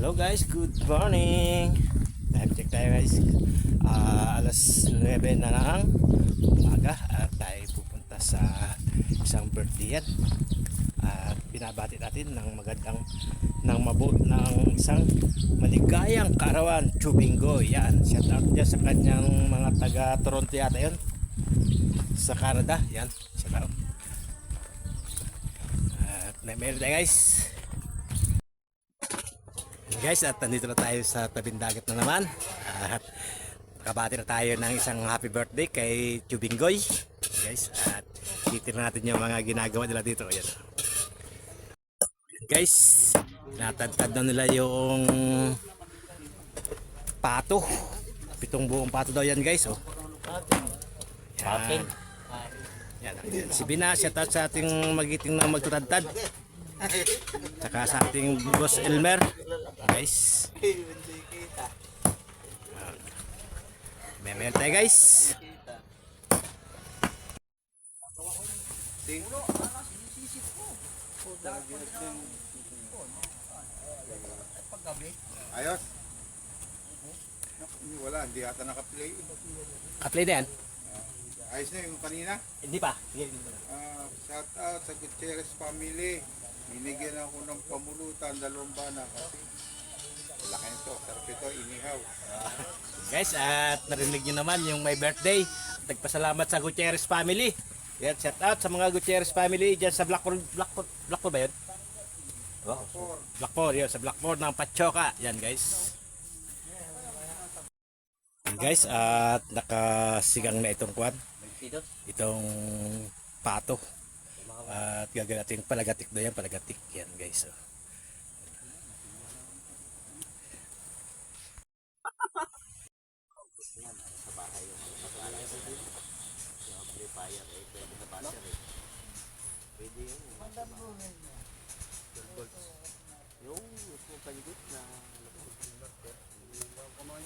Hello guys, good morning. Time check tayo guys. Alas 9 na ng umaga at tayo pupunta sa isang birthday at binabati natin ng magandang ng isang maligayang kaarawan, Chubingo. Yan, shout out dyan sa kanyang mga taga Toronto yata yun, sa Canada. Yan, shout out. At may meron tayo guys. Guys, at nandito na tayo sa tabing dagat na naman at kabati na tayo ng isang happy birthday kay Chubingoy guys, at titignan natin yung mga ginagawa nila dito. Ayan. Guys, natagtad na nila yung pato, 7 buong pato daw yan guys. Yan. Yan. Si Bina, shout out sa ating magiting na magtutadtad, saka sa ating boss Elmer guys. May meron tayo guys. Ayos. Wala, hindi ata naka-play. Ka-play na yan? Ayos na yung kanina. Hindi pa. Shout out sa Gutierrez family. Binigyan ako ng pamulutan, 2 bana kasi laki nito, sarap ito, inihaw. Guys, at narinig nyo naman yung may birthday. Nagpasalamat sa Gutierrez family. Yan, shout out sa mga Gutierrez family dyan sa Blackpool ba yun? Blackpool, yun, sa Blackpool ng Pachoka. Yan guys. Yan guys, at nakasigang na itong kwan, itong pato. At gagawin natin palagatik na yan, palagatik yan guys.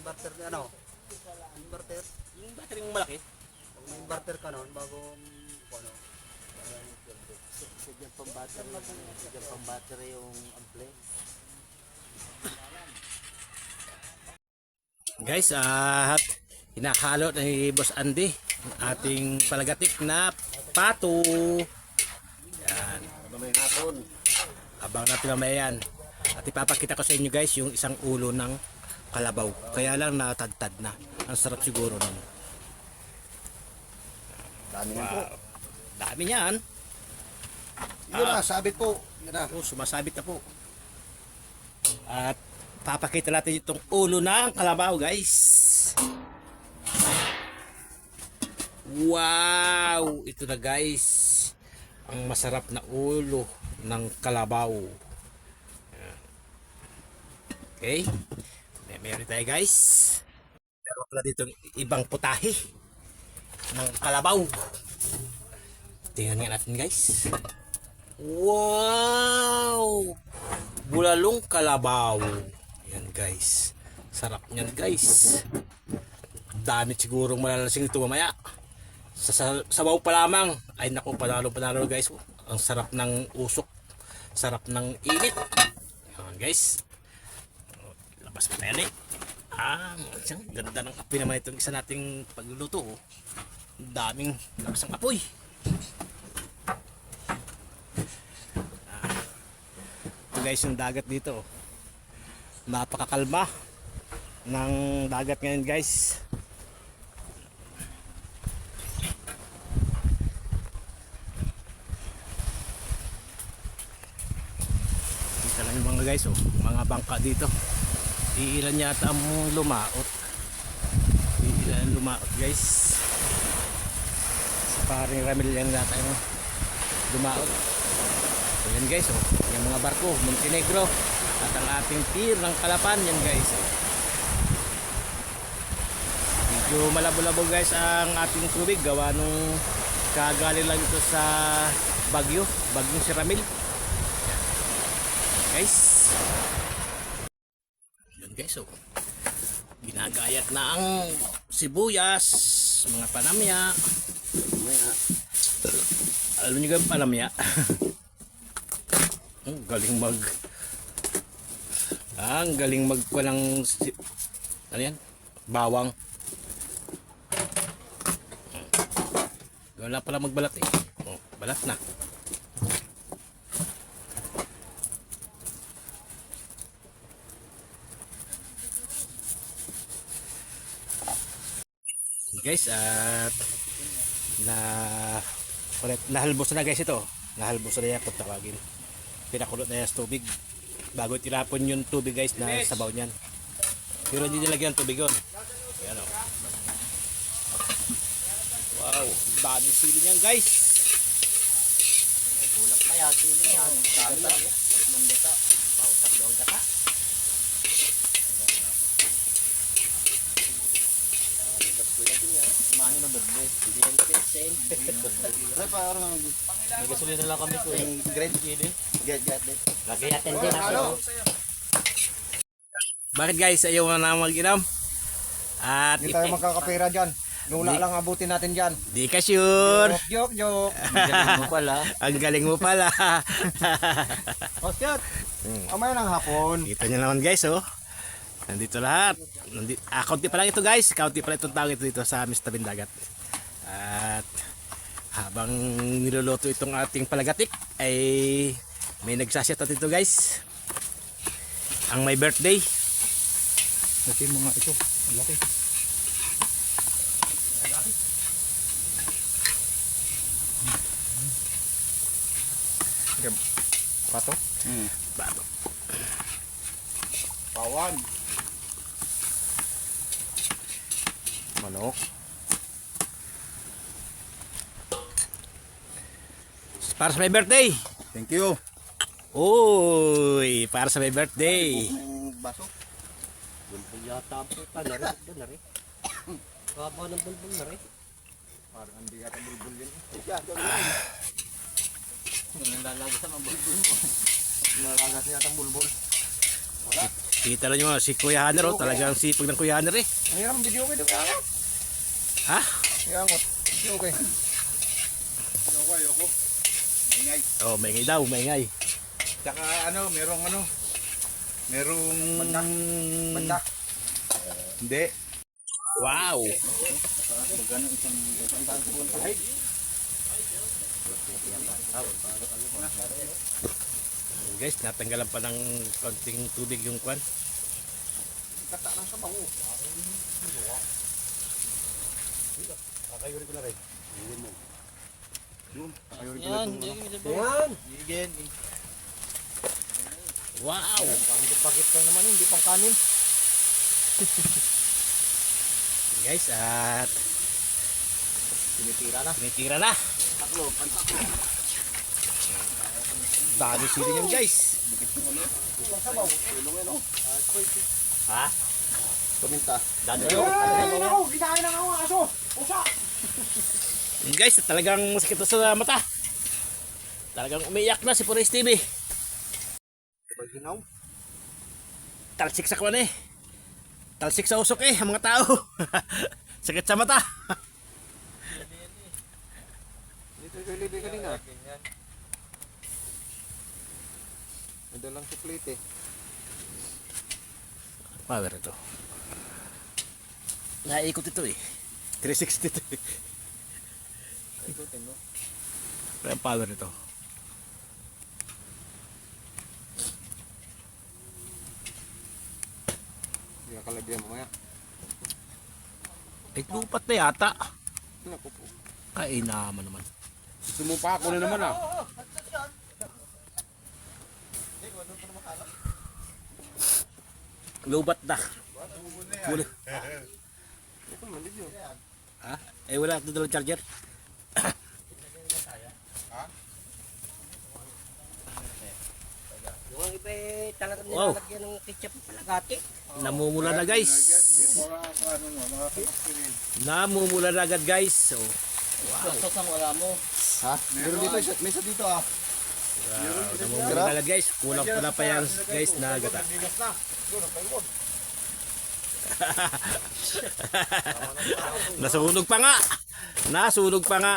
Inverter ka ano? Inverter? Yung battery mong malaki? May inverter ka noon bago ano? Diyan pang battery yung ampli. Guys, at hinahalo ni Boss Andy ang ating palagatik na pato. Yan. Abang natin mamaya yan. At ipapakita ko sa inyo guys yung isang ulo ng kalabaw. Kaya lang natadtad na. Ang sarap siguro nun. Dami na po. Dami niyan. Yun na, sabit po. Yun na. Sumasabit na po. At papakita natin itong ulo ng kalabaw guys. Wow! Ito na guys, ang masarap na ulo ng kalabaw. Okay, meron tayo guys. Meron pala dito ibang putahe ng kalabaw. Tingnan nga natin guys. Wow! Bulalong kalabaw. Yan guys, sarap niyan guys. Dami sigurong malalasing ito mamaya. Sa sabaw pa lamang, ay naku, panalo guys. Ang sarap ng usok, sarap ng init. Yan guys, labas pa tayo ulit. Ganda ng apoy naman itong isa nating pagluluto. Daming labas ng apoy. Ito guys yung dagat dito. Napakakalma ng dagat ngayon guys. Kita lang yung mga guys, mga bangka dito. Iilan yata ang lumaot. Iilan ang lumaot guys. Sa paring Ramil yan yata yung lumaot. So yan guys, yung mga barko, Montenegro at ang ating pier ng Calapan yan guys. Medyo malabo-labo guys ang ating tubig gawa nung kagaling lang ito sa bagyong si Ramil guys. Yan guys, ginagayat na ang sibuyas, mga panamya. Alam niyo yung panamya? Galing mag Ang galing magwalang ano yan? Bawang. Wala pala magbalat eh. Oh, balat na. Guys, at nahalbos na guys ito. Nahalbos na yan kung tawagin. Pinakulot na yan sa tubig. Bago itinapon yung tubig guys na sabaw niyan. Pero hindi nilagyan ng tubig yun. Ayan o. Wow, dami sili niyan guys. Kulang kaya sili yan. Gata. Tatlong gata. Tatlong gata. Mani ng berde. Hindi yan same. Ay, parang May gasolina lang kami ko. grade chili. Get din. Lagayatin din ako. Bakit guys, ayaw na mag-inom? At Hindi tayo magkakapera dyan. Lula lang abutin natin dyan. di ka sure. Joke. Galing mo pala. Ang galing mo pala. Oscar, amaya ng hapon. Kita nyo naman guys oh. Nandito lahat. Kaunti pa lang ito guys. Kaunti pa lang itong tao ito dito sa amin sa tabing dagat. At habang niluluto itong ating palagatik ay may nagsaset at ito guys. Ang may birthday. Kasi mga ito, laki. Pato? Bato. Pawan. Manok. Para sa may birthday. Thank you. Uy, para sa may birthday. Baso. Bulbul yata po. Doon na rin. Kaba ng bulbul na rin. Parang hindi yata bulbul yun. Nalalagas sa mga bulbul mo. Nalagas niya itang bulbul. Kita nyo si Kuya Hanner oh. Talagang sipag ng Kuya Hanner eh. Ang hirap video ko ito kaya. Ha? Yangot. Okay. Ayoko. Ingay. Oh, maingay daw, maingay. Tsaka merong Banda. Hindi. Wow. Guys, natanggalan pa ng konting tubig yung kwan. Kata ng sabaw. Kakayuri ko na rin. Yan. Yan. Wow. Pang bagit lang naman yun, hindi pang kanin. Guys, at Tinitira na. tinitira na. Taklo, pantaklo. Dami sili yan guys. Sabaw. Tulungin o. Ha? Kuminta. Dami Ay, ako, kinain ng mga aso. Usa. Guys, talagang masakit na sa mata. Talagang umiyak na si Pures TV. Paginaw. Talsik sa kwan eh. Talsik sa usok eh, ang mga tao. Sakit sa mata. Dito yung libi kanina. May dalang suplite. Power ito. Naikot ito eh. 360 ito eh. Ikutin mo. Kaya power ito. Hindi ka kalagyan mamaya. Ay, lupat na yata. Naku po. Kainaman naman. Sumupa ako na naman ah. Lubat na. Wala. Ito malig yun. Ha? Eh, wala ito dalang charger. Yung iba eh, talagang Wow. nilalagyan ng ketchup palagati. Namumula na guys. Namumula na agad guys. So, Sos ang wala mo. Ha? Meron dito, may isa dito ah. namumula na agad guys. Kulang pa na pa yan guys na gata. Nasunog pa nga. Nasunog pa nga.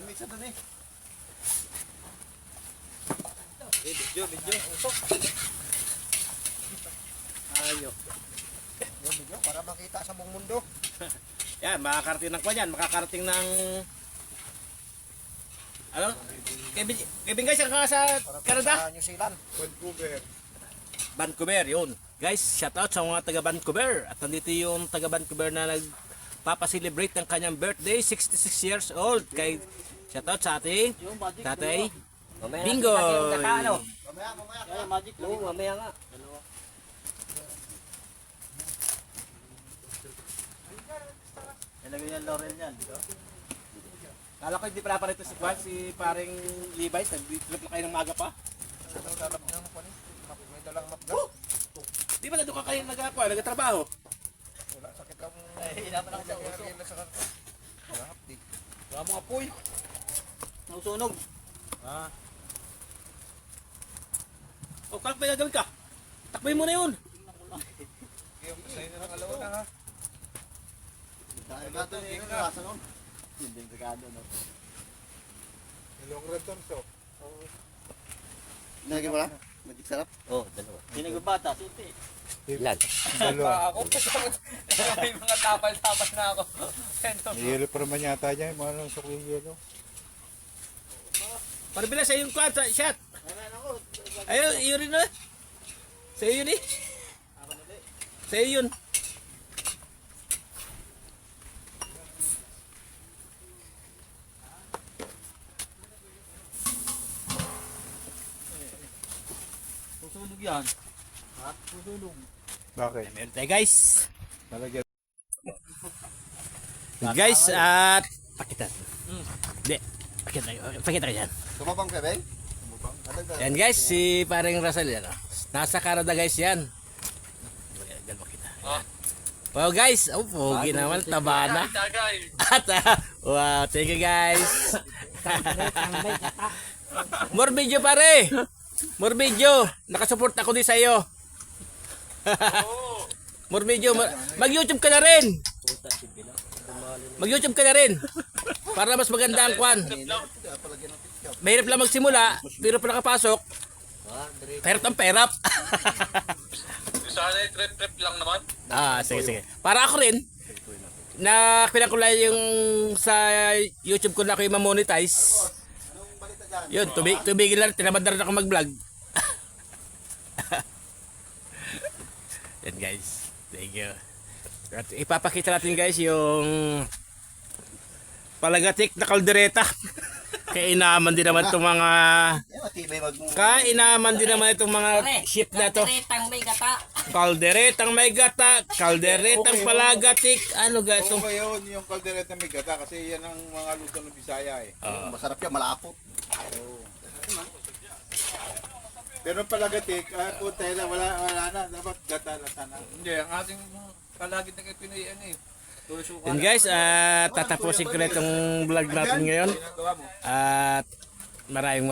May isa doon eh. Video. Ayo. Video para makita sa buong mundo. Yan, makakarating ng kwan yan. Makakarating ng... Ano? Kevin guys, ang sa Canada? Sa New Zealand. Vancouver. Vancouver, yun. Guys, shout out sa mga taga Vancouver. At nandito yung taga Vancouver na nagpapacelebrate ng kanyang birthday, 66 years old. Kay shout out sa ating tatay Bingo. Kaya magic lang. Oo, mamaya nga. Ilagay yan Laurel yan. Kala ko hindi pala pa rito si Kwan, si paring Levi's. Nag-trip na kayo ng maga pa. May dalang mapda. Di ba nandun ka kayo nagtrabaho? Wala, sakit lang. Hinapan ako sa uso. Wala mo apoy. Nausunog. O, kalak ba gagawin ka? Takboy mo na yun. Sa'yo na ng alauna ha. Hindi sagado, no? Ilong return so. Nagiging wala? Magic sarap? Oo, dalawa. Sino nagbabata? Sinti. Ilan? Dalawa. Ako may mga tapal-tapal na ako. May yelo pa naman yata niya. Yung mga nang sukling yelo. Parabila sa yung Kwan, sa shot. Ayun, yun rin na. Sa iyo yun eh. Sa iyo yun. Susunog yan. At susunog. Bakit? Meron tayo guys. Talagyan. Guys, at pakita. Hindi. Pakita ka dyan. Tumapang ka, Ben? Yan guys, si paring Russell yan. Oh. Nasa Canada guys yan. Yan makita. Wow guys, oh, pogi naman, taba na. At, wow, thank you guys. More video pare. More video. Nakasupport ako din sa iyo. More video. Mag-YouTube ka na rin. Mag-YouTube ka na rin. Para mas maganda ang kwan. Mahirap lang magsimula, pero pag nakapasok, perap ang perap. Sana trip lang naman. Sige. Para ako rin, na pinakulay yung sa YouTube ko na ako yung ma-monetize. Yun, tumigil lang, tinamad na rin ako mag-vlog. Yan guys, thank you. At ipapakita natin guys yung palagatik na kaldereta. Kainaman din naman itong mga ship na to. Kalderetang may gata. Kalderetang may gata, kalderetang palagatik. Ano guys? Okay yun, yung kaldereta may gata kasi yan ang mga luto ng Bisaya eh. Masarap yan, malapot. Pero palagatik, punta na, wala na, dapat gata na. Hindi, ang ating palagi na Pinoy ano eh. Yun guys, tatapusin ko na itong vlog natin ngayon. At maraming